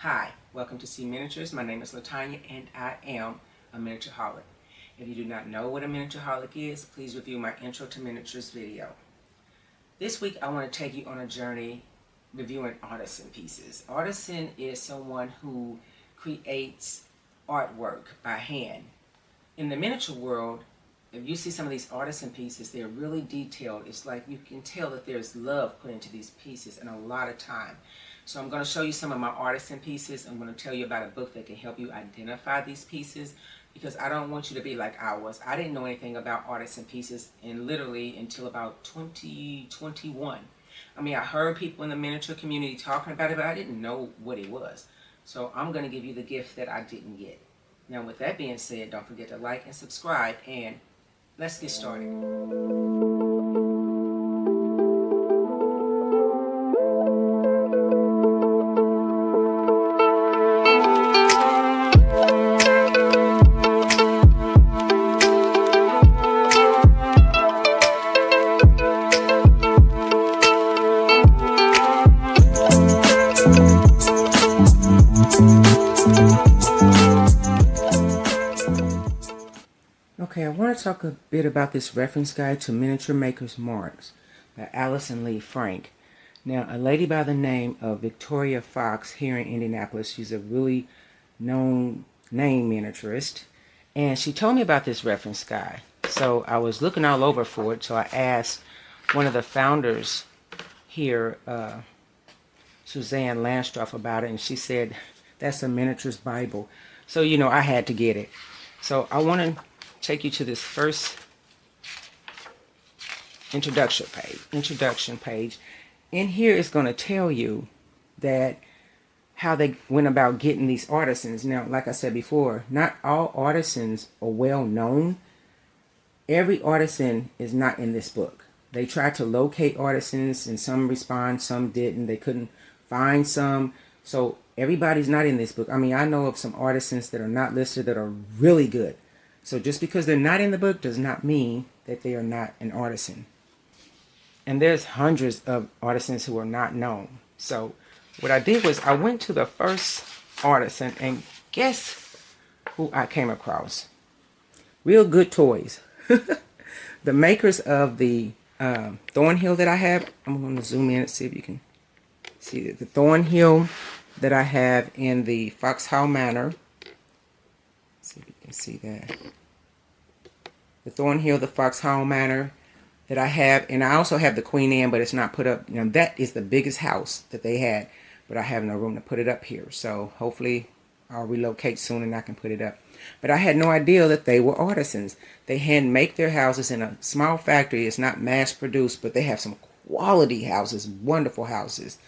Hi, welcome to C Miniatures. My name is Latanya and I am a miniature holic. If you do not know what a miniature holic is, please review my Intro to Miniatures video. This week I want to take you on a journey reviewing artisan pieces. Artisan is someone who creates artwork by hand. In the miniature world, if you see some of these artisan pieces, they're really detailed. It's like you can tell that there's love put into these pieces and a lot of time. So I'm going to show you some of my artisan pieces. I'm going to tell you about a book that can help you identify these pieces, because I don't want you to be like I was. I didn't know anything about artisan pieces and literally until about 2021. I mean, I heard people in the miniature community talking about it, but I didn't know what it was. So I'm going to give you the gift that I didn't get. Now, with that being said, don't forget to like and subscribe, and let's get started. Okay, I want to talk a bit about this reference guide to miniature makers' marks by Allison Lee Frank. Now, a lady by the name of Victoria Fox here in Indianapolis, she's a really known name miniaturist, and she told me about this reference guide. So I was looking all over for it, so I asked one of the founders here, Suzanne Landstroff, about it, and she said, that's a miniatures Bible. So, I had to get it. So I want to take you to this first introduction page. In here it's going to tell you that how they went about getting these artisans. Now, like I said before, not all artisans are well known. Every artisan is not in this book. They tried to locate artisans, and some respond, some didn't. They couldn't find some. So everybody's not in this book. I mean, I know of some artisans that are not listed that are really good. So just because they're not in the book does not mean that they are not an artisan. And there's hundreds of artisans who are not known. So what I did was I went to the first artisan, and guess who I came across? Real Good Toys. The makers of the Thornhill that I have. I'm going to zoom in and see if you can see the Thornhill that I have in the Foxhall Manor. See if you can see that. The Thornhill, the Foxhall Manor that I have, and I also have the Queen Anne, but it's not put up. That is the biggest house that they had, but I have no room to put it up here. So hopefully I'll relocate soon and I can put it up. But I had no idea that they were artisans. They hand make their houses in a small factory. It's not mass produced, but they have some quality houses, wonderful houses.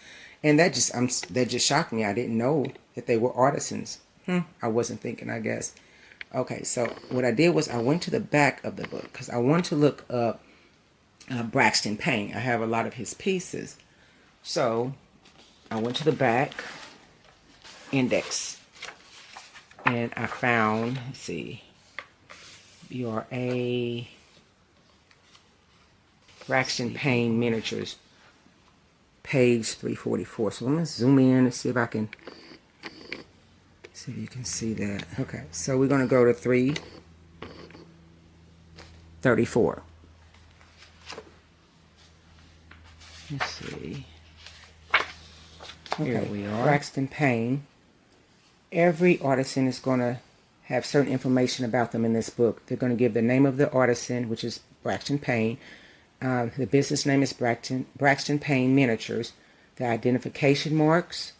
And that just shocked me. I didn't know that they were artisans. I wasn't thinking, I guess. Okay, so what I did was I went to the back of the book because I want to look up Braxton Payne. I have a lot of his pieces. So I went to the back index and I found, let's see, BRA Braxton Payne Miniatures, page 344. So I'm going to zoom in and see if I can see if you can see that. Okay, so we're going to go to 334. Let's see. Okay, here we are. Braxton Payne. Every artisan is going to have certain information about them in this book. They're going to give the name of the artisan, which is Braxton Payne. The business name is Braxton Payne Miniatures. The identification marks.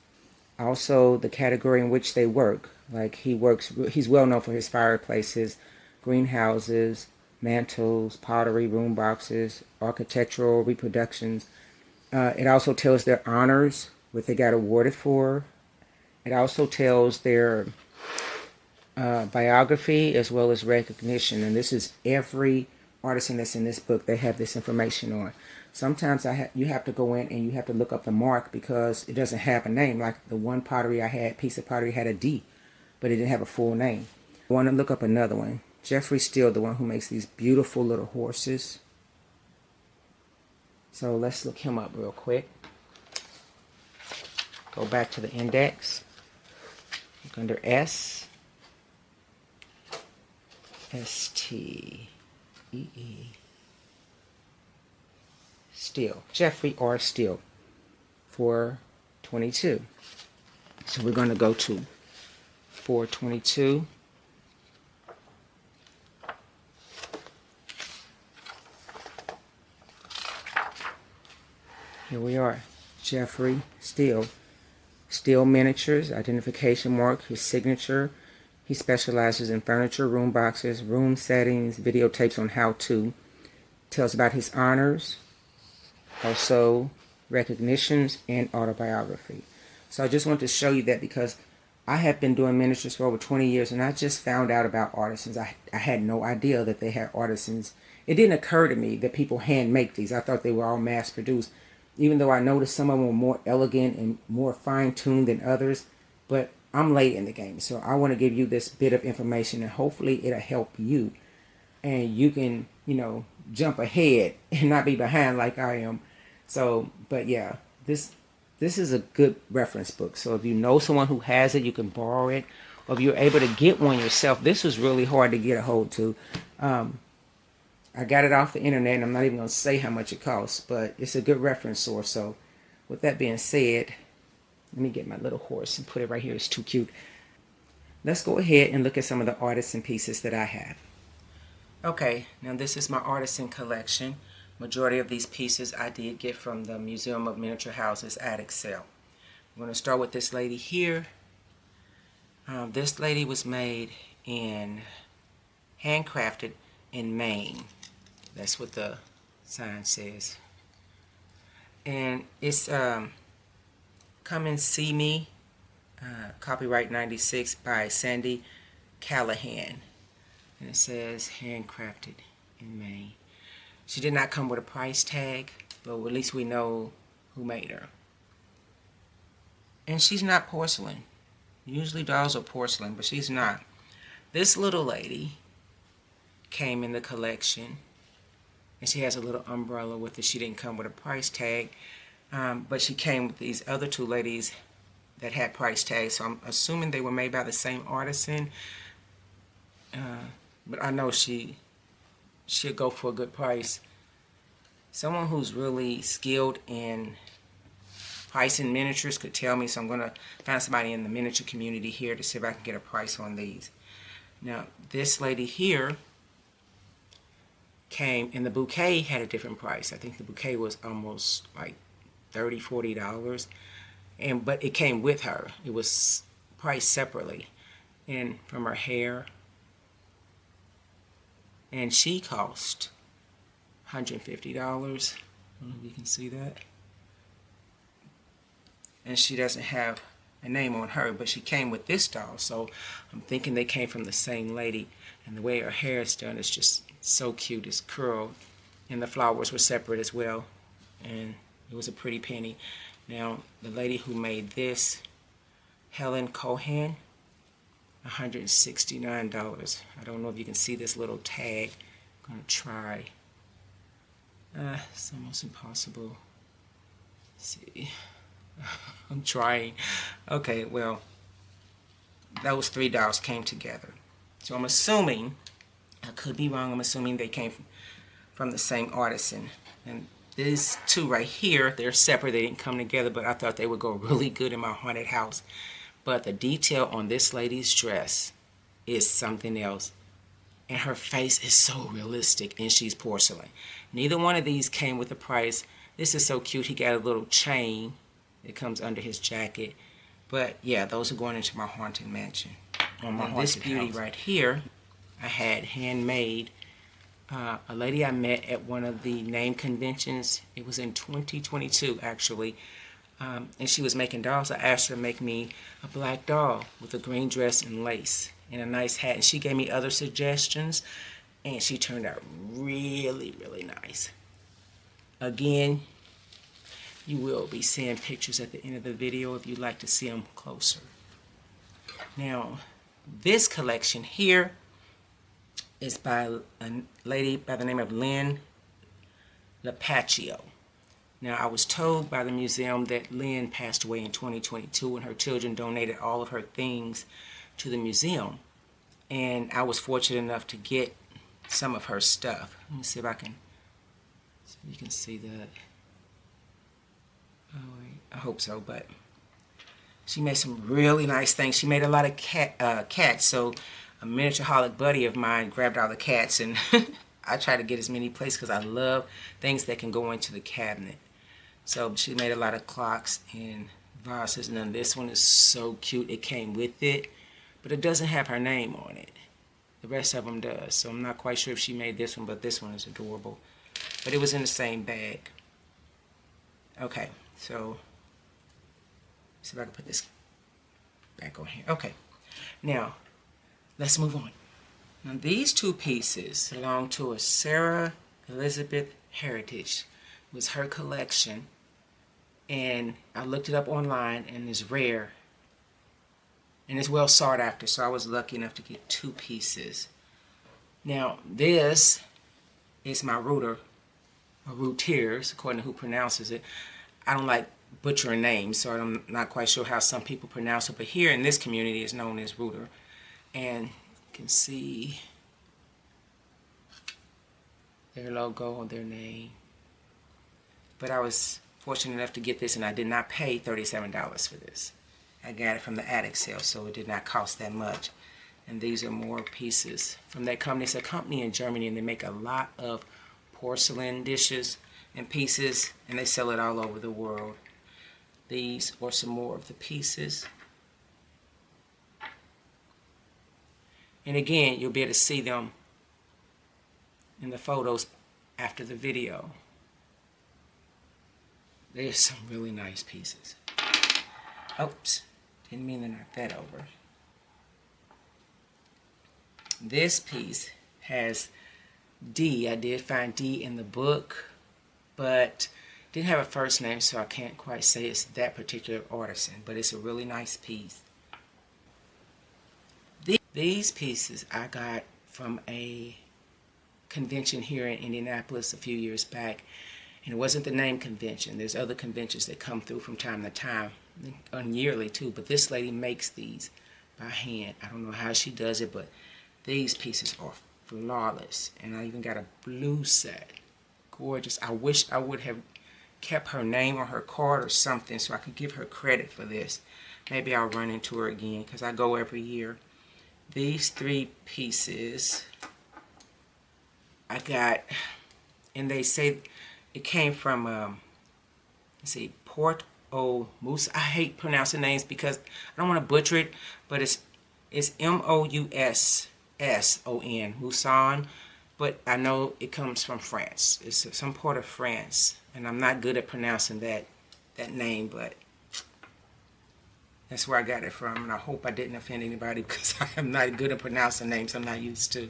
Also, the category in which they work. Like he's well known for his fireplaces, greenhouses, mantles, pottery, room boxes, architectural reproductions. It also tells their honors, what they got awarded for. It also tells their biography as well as recognition. And this is every artisan that's in this book. They have this information on. Sometimes you have to go in and you have to look up the mark because it doesn't have a name. Like the one piece of pottery had a D, but it didn't have a full name. I want to look up another one. Jeffrey Steele, the one who makes these beautiful little horses. So let's look him up real quick. Go back to the index. Look under S. S-T-E-E. Steele. Jeffrey R. Steele. 422. So we're going to go to 422. Here we are. Jeffrey Steele. Steele Miniatures, identification mark, his signature. He specializes in furniture, room boxes, room settings, videotapes on how to. Tells about his honors, also recognitions, and autobiography. So I just want to show you that because I have been doing miniatures for over 20 years and I just found out about artisans. I had no idea that they had artisans. It didn't occur to me that people hand make these. I thought they were all mass produced, even though I noticed some of them were more elegant and more fine-tuned than others. But I'm late in the game, so I want to give you this bit of information and hopefully it'll help you. And you can, jump ahead and not be behind like I am. So, but yeah, this is a good reference book. So if you know someone who has it, you can borrow it. Or if you're able to get one yourself, this was really hard to get a hold to. I got it off the internet, and I'm not even going to say how much it costs, but it's a good reference source. So with that being said, let me get my little horse and put it right here. It's too cute. Let's go ahead and look at some of the artisan pieces that I have. Okay, now this is my artisan collection. Majority of these pieces I did get from the Museum of Miniature Houses attic sale. I'm going to start with this lady here. This lady was made handcrafted in Maine. That's what the sign says. And it's Come and See Me, copyright 96 by Sandy Callahan. And it says handcrafted in Maine. She did not come with a price tag, but at least we know who made her. And she's not porcelain. Usually dolls are porcelain, but she's not. This little lady came in the collection, and she has a little umbrella with it. She didn't come with a price tag, but she came with these other two ladies that had price tags, so I'm assuming they were made by the same artisan. But I know she'll go for a good price. Someone who's really skilled in pricing miniatures could tell me, so I'm going to find somebody in the miniature community here to see if I can get a price on these. Now, this lady here came, and the bouquet had a different price. I think the bouquet was almost like $30, $40, but it came with her. It was priced separately, and from her hair. And she cost $150. I don't know if you can see that. And she doesn't have a name on her, but she came with this doll, so I'm thinking they came from the same lady. And the way her hair is done is just so cute. It's curled, and the flowers were separate as well, and it was a pretty penny. Now, the lady who made this, Helen Cohan, $169. I don't know if you can see this little tag. I'm going to try. It's almost impossible. Let's see. I'm trying. Okay, well, those three dolls came together. So I'm assuming, I could be wrong, I'm assuming they came from the same artisan. And these two right here, they're separate. They didn't come together, but I thought they would go really good in my haunted house. But the detail on this lady's dress is something else. And her face is so realistic, and she's porcelain. Neither one of these came with a price. This is so cute. He got a little chain that comes under his jacket. But yeah, those are going into my haunted mansion. On this beauty house right here, I had handmade. A lady I met at one of the N.A.M.E conventions. It was in 2022, actually. And she was making dolls. I asked her to make me a black doll with a green dress and lace and a nice hat. And she gave me other suggestions, and she turned out really, really nice. Again, you will be seeing pictures at the end of the video if you'd like to see them closer. Now, this collection here is by a lady by the name of Lynn Lapaccio. Now, I was told by the museum that Lynn passed away in 2022 and her children donated all of her things to the museum. And I was fortunate enough to get some of her stuff. Let me see if I can, so you can see that. Oh, wait, I hope so, but she made some really nice things. She made a lot of cats, so a miniature-holic buddy of mine grabbed all the cats, and I try to get as many places because I love things that can go into the cabinet. So she made a lot of clocks and vases, and then this one is so cute. It came with it, but it doesn't have her name on it. The rest of them does, so I'm not quite sure if she made this one, but this one is adorable. But it was in the same bag. Okay, so see if I can put this back on here. Okay, now let's move on. Now these two pieces belong to a Sarah Elizabeth Heritage. It was her collection, and I looked it up online, and it's rare, and it's well sought after, so I was lucky enough to get two pieces. Now this is my router, or routiers, according to who pronounces it. I don't like butchering names, so I'm not quite sure how some people pronounce it, but here in this community it's known as router. And you can see their logo, their name. But I was fortunate enough to get this, and I did not pay $37 for this. I got it from the attic sale, so it did not cost that much. And these are more pieces from that company. It's a company in Germany, and they make a lot of porcelain dishes and pieces, and they sell it all over the world. These are some more of the pieces. And again, you'll be able to see them in the photos after the video. There's some really nice pieces. Oops, didn't mean to knock that over. This piece has D. I did find D in the book, but didn't have a first name, so I can't quite say it's that particular artisan, but it's a really nice piece. These pieces I got from a convention here in Indianapolis a few years back, and it wasn't the N.A.M.E convention. There's other conventions that come through from time to time, and yearly too, but this lady makes these by hand. I don't know how she does it, but these pieces are flawless, and I even got a blue set. Gorgeous. I wish I would have kept her name on her card or something so I could give her credit for this. Maybe I'll run into her again because I go every year. These three pieces I got, and they say it came from, let's see, Port O Moose. I hate pronouncing names because I don't want to butcher it, but it's M-O-U-S-S-O-N, Mousson, but I know it comes from France. It's some part of France, and I'm not good at pronouncing that name, but that's where I got it from, and I hope I didn't offend anybody because I am not good at pronouncing names I'm not used to.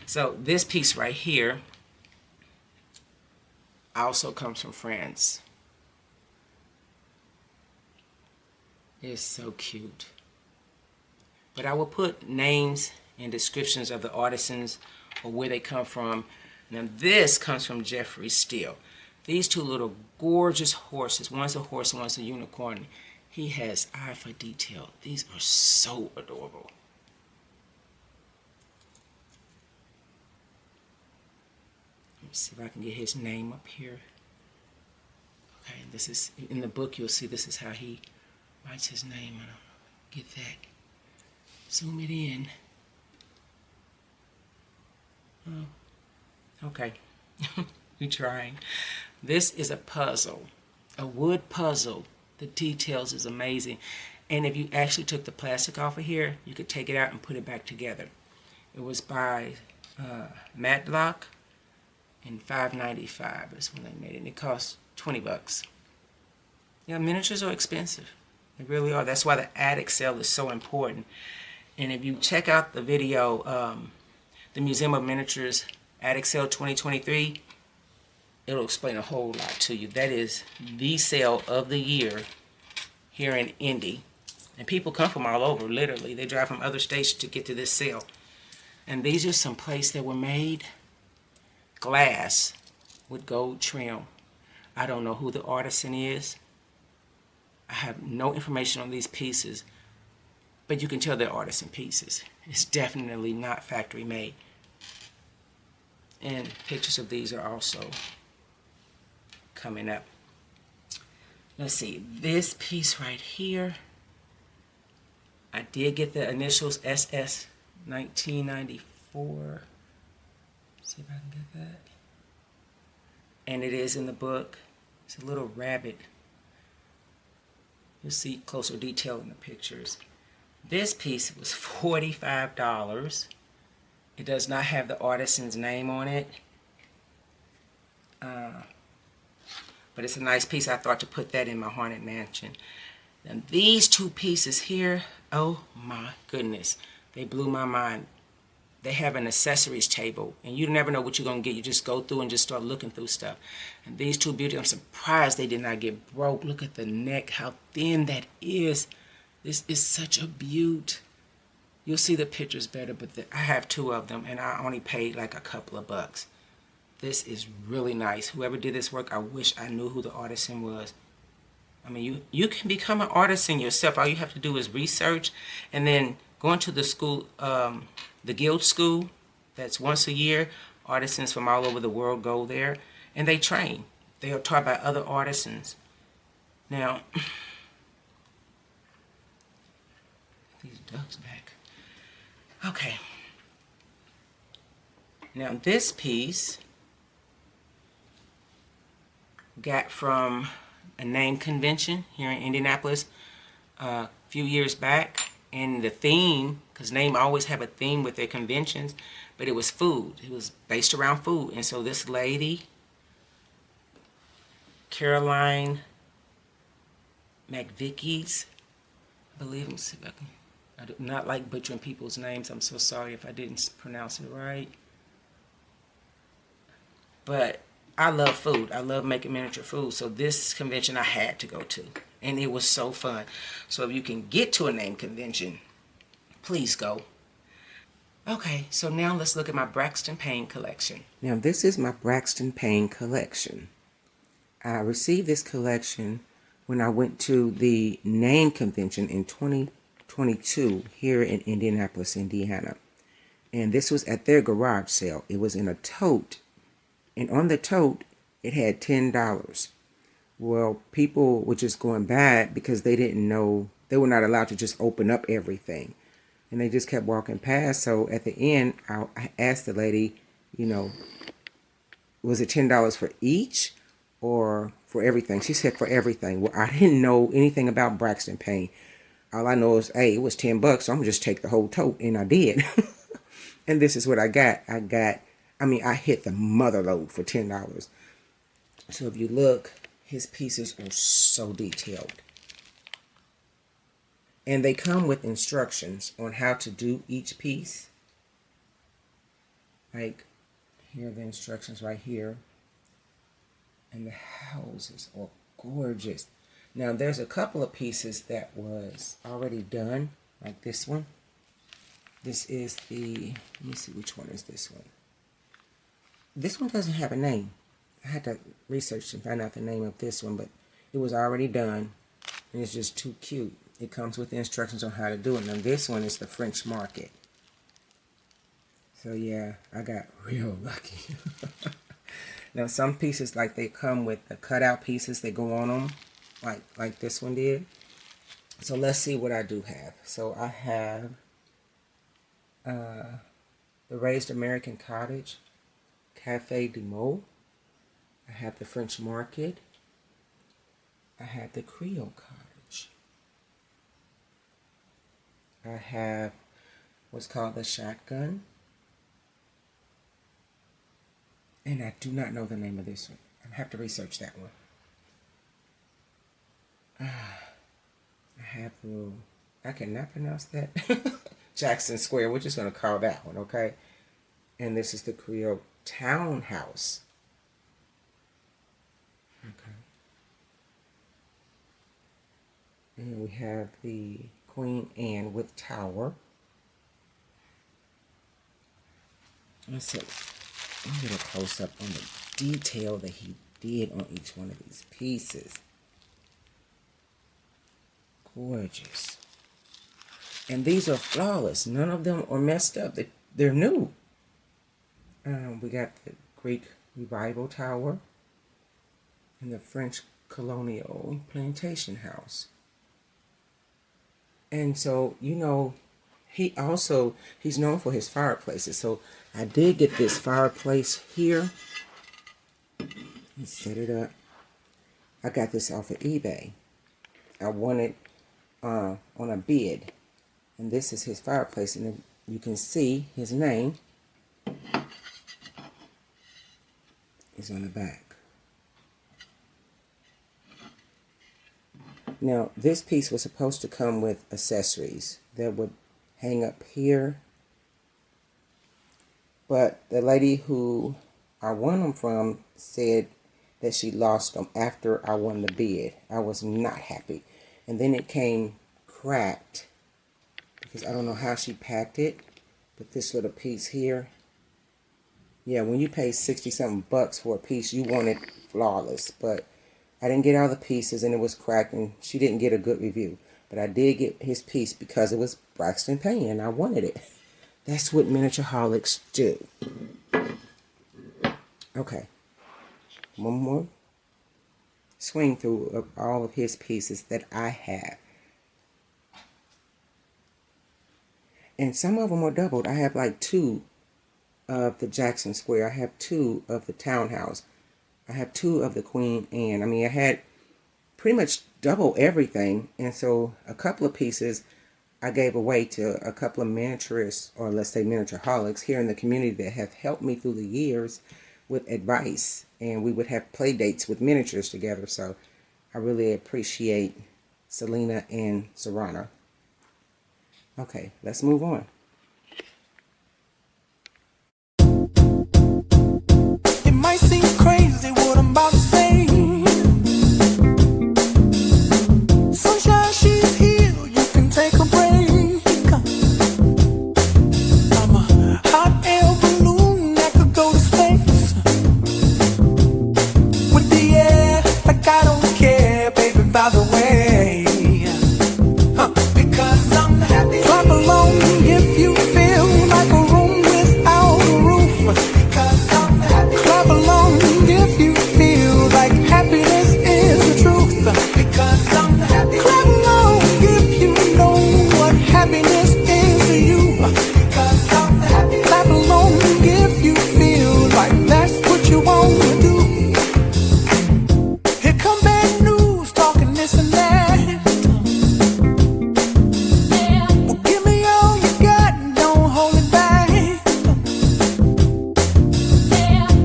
So this piece right here also comes from France. It's so cute. But I will put names and descriptions of the artisans or where they come from. Now this comes from Jeffrey Steele. These two little gorgeous horses. One's a horse, one's a unicorn. He has eye for detail. These are so adorable. Let me see if I can get his name up here. Okay, this is, in the book you'll see this is how he writes his name. I don't get that. Zoom it in. Oh, okay. We're trying. This is a puzzle, a wood puzzle. The details is amazing. And if you actually took the plastic off of here, you could take it out and put it back together. It was by Matlock in $5.95. That's when they made it. And it cost $20. Yeah, miniatures are expensive. They really are. That's why the attic sale is so important. And if you check out the video, the Museum of Miniatures Attic Sale 2023, it'll explain a whole lot to you. That is the sale of the year here in Indy. And people come from all over, literally. They drive from other states to get to this sale. And these are some plates that were made glass with gold trim. I don't know who the artisan is. I have no information on these pieces, but you can tell they're artisan pieces. It's definitely not factory made. And pictures of these are also coming up. Let's see, this piece right here, I did get the initials SS 1994. See if I can get that. And it is in the book. It's a little rabbit. You'll see closer detail in the pictures. This piece was $45. It does not have the artisan's name on it. But it's a nice piece. I thought to put that in my Haunted Mansion. And these two pieces here, oh my goodness, they blew my mind. They have an accessories table, and you never know what you're going to get. You just go through and just start looking through stuff. And these two beauties, I'm surprised they did not get broke. Look at the neck, how thin that is. This is such a beaut. You'll see the pictures better, but I have two of them, and I only paid like a couple of bucks. This is really nice. Whoever did this work, I wish I knew who the artisan was. I mean, you can become an artisan yourself. All you have to do is research, and then go into the school, the guild school, that's once a year. Artisans from all over the world go there, and they train. They are taught by other artisans. Now, these ducks back. Okay. Now, this piece got from a N.A.M.E convention here in Indianapolis a few years back. And the theme, because N.A.M.E always have a theme with their conventions, but it was food. It was based around food. And so this lady, Caroline McVickies, I believe, let me see if I can, I do not like butchering people's names. I'm so sorry if I didn't pronounce it right. But I love food. I love making miniature food. So this convention I had to go to. And it was so fun. So if you can get to a N.A.M.E convention, please go. Okay, so now let's look at my Braxton Payne collection. Now this is my Braxton Payne collection. I received this collection when I went to the N.A.M.E convention in 2022 here in Indianapolis, Indiana. And this was at their garage sale. It was in a tote. And on the tote, it had $10. Well, people were just going bad because they didn't know, they were not allowed to just open up everything. And they just kept walking past. So at the end, I asked the lady, you know, was it $10 for each or for everything? She said for everything. Well, I didn't know anything about Braxton Payne. All I know is, hey, it was $10, so I'm going to just take the whole tote. And I did. And this is what I got. I hit the mother load for $10. So if you look, his pieces are so detailed. And they come with instructions on how to do each piece. Like, here are the instructions right here. And the houses are gorgeous. Now, there's a couple of pieces that was already done, like this one. This is the, let me see, which one is this one? This one doesn't have a name. I had to research and find out the name of this one, but it was already done, and it's just too cute. It comes with the instructions on how to do it. Now, this one is the French market. So, yeah, I got real lucky. Now, some pieces, like, they come with the cutout pieces that go on them, like this one did. So, let's see what I do have. So, I have the Raised American Cottage, Cafe de Meaux. I have the French Market. I have the Creole Cottage. I have what's called the Shotgun. And I do not know the name of this one. I have to research that one. I have the, I cannot pronounce that. Jackson Square. We're just going to call that one, okay? And this is the Creole Townhouse. Okay. And we have the Queen Anne with Tower. Let's see. Let me get a close up on the detail that he did on each one of these pieces. Gorgeous. And these are flawless. None of them are messed up. They're new. We got the Greek Revival Tower and the French Colonial Plantation House. And so, you know, he's known for his fireplaces. So I did get this fireplace here. Let's set it up. I got this off of eBay. I won it on a bid. And this is his fireplace. And you can see his name is on the back. Now, this piece was supposed to come with accessories that would hang up here. But the lady who I won them from said that she lost them after I won the bid. I was not happy. And then it came cracked because I don't know how she packed it. But this little piece here, yeah, when you pay 60-something bucks for a piece, you want it flawless. But I didn't get all the pieces and it was cracked and she didn't get a good review. But I did get his piece because it was Braxton Payne and I wanted it. That's what miniatureholics do. Okay. One more swing through of all of his pieces that I have. And some of them are doubled. I have like 2 of the Jackson Square. I have 2 of the Townhouse. I have 2 of the Queen Anne. I mean, I had pretty much double everything. And so a couple of pieces I gave away to a couple of miniaturists, or let's say miniatureholics here in the community that have helped me through the years with advice. And we would have play dates with miniatures together. So I really appreciate Selena and Serrano. Okay, let's move on. It might seem crazy what I'm about to say. Sunshine, she's here, you can take a break. I'm a hot air balloon that could go to space. With the air, like I don't care, baby, by the way. Because I'm happy. Clap along if you feel like a room without a roof. Because I'm happy. Clap along if you feel like happiness is the truth. Because I'm happy. Clap along if you know what happiness is to you. Because I'm happy. Clap along if you feel like that's what you want to do. Here come bad news, talking this and that. Well, give me all you got and don't hold it back.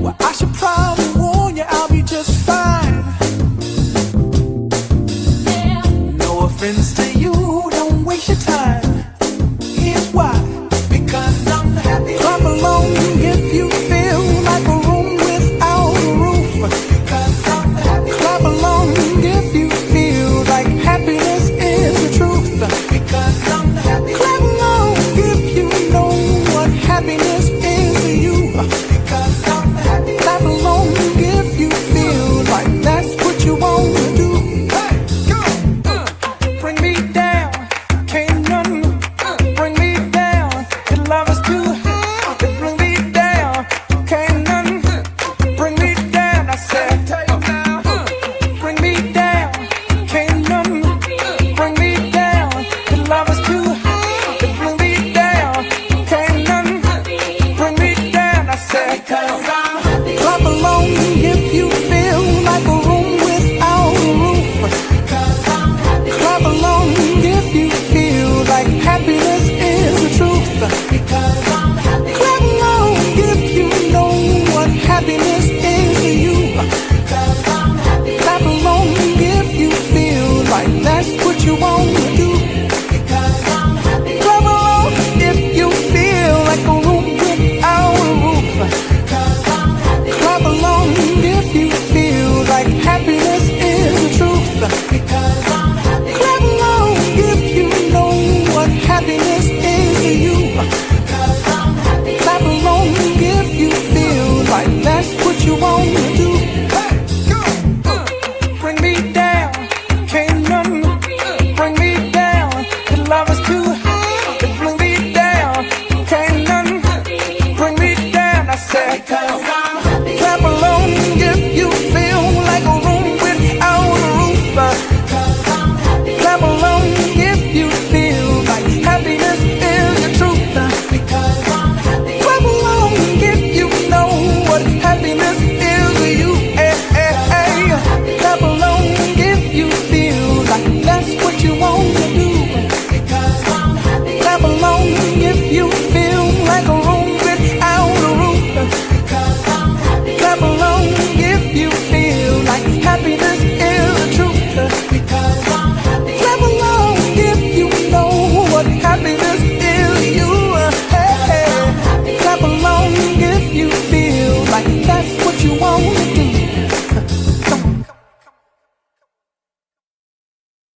Well, I should probably warn you, I'll be just fine. No offense to you, don't waste your time. Here's why. Because I'm happy. Clap along if you feel like a room without a roof. Because I'm happy. Clap along if you feel like happiness is the truth. Because I'm happy. Clap along if you know what happiness is to you. Because I'm happy. Clap along if you feel like that's what you want to do. Hey, go! Bring me down, can't none bring me down. Your love is too high. Bring me down, can't none bring me down. I said, bring me down, can't none bring me down. Your love is too high. Bring me down, can't none bring me down. I said, clap along if you feel like a room without a roof. Clap along if you feel like happiness is the truth. Because